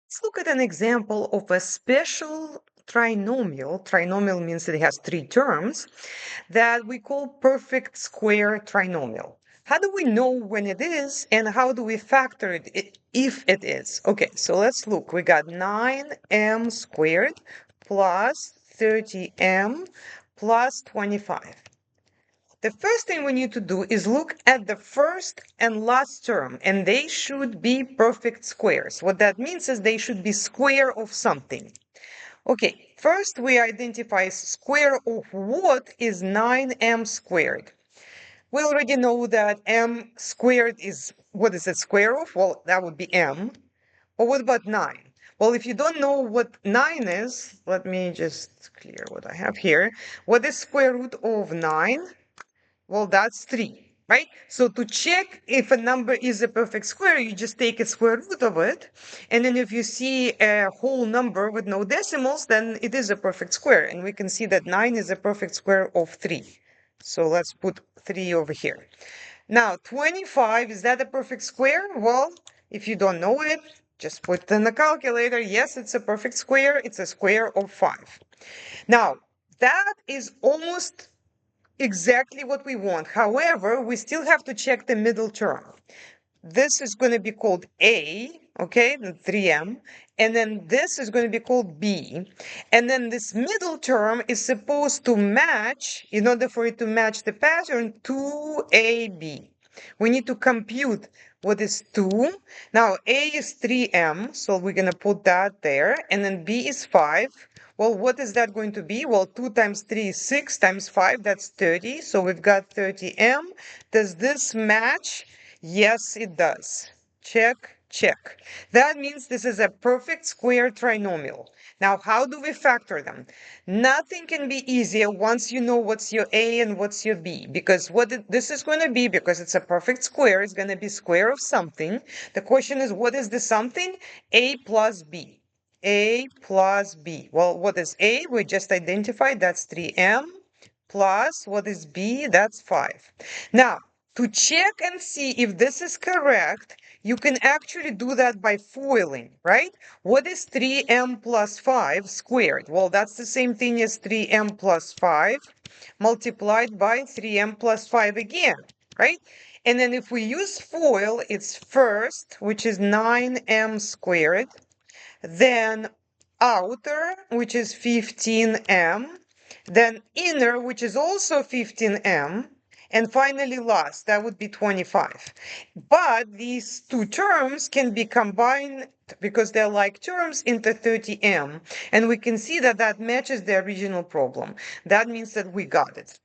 Let's look at an example of a special trinomial. Trinomial means that it has three terms that we call perfect square trinomial. How do we know when it is and how do we factor it if it is? Okay, so let's look. We got 9m squared plus 30m plus 25. The first thing we need to do is look at the first and last term, and they should be perfect squares. What that means is they should be square of something. Okay, first we identify square of what is 9m squared. We already know that m squared is, what is it square of? Well, that would be m. Or what about 9? Well, if you don't know what 9 is, let me just clear what I have here. What is square root of 9? Well, that's 3, right? So to check if a number is a perfect square, you just take a square root of it. And then if you see a whole number with no decimals, then it is a perfect square. And we can see that 9 is a perfect square of 3. So let's put 3 over here. Now, 25, is that a perfect square? Well, if you don't know it, just put it in the calculator. Yes, it's a perfect square. It's a square of 5. Now, that is almost exactly what we want. However, we still have to check the middle term. This is going to be called A, okay, the 3m, and then this is going to be called B. And then this middle term is supposed to match, in order for it to match the pattern, 2AB. We need to compute what is 2. Now, A is 3m, so we're going to put that there, and then B is 5. Well, what is that going to be? Well, 2 times 3 is 6 times 5, that's 30. So we've got 30m. Does this match? Yes, it does. Check, check. That means this is a perfect square trinomial. Now, how do we factor them? Nothing can be easier once you know what's your A and what's your B, because this is going to be, because it's a perfect square, it's going to be square of something. The question is, what is the something? A plus B. A plus B. Well, what is A? We just identified that's 3m plus what is B? That's 5. Now, to check and see if this is correct, you can actually do that by foiling, right? What is 3m plus 5 squared? Well, that's the same thing as 3m plus 5 multiplied by 3m plus 5 again, right? And then if we use FOIL, it's first, which is 9m squared, then outer, which is 15m, then inner, which is also 15m, and finally last, that would be 25. But these two terms can be combined because they're like terms into 30m, and we can see that that matches the original problem. That means that we got it.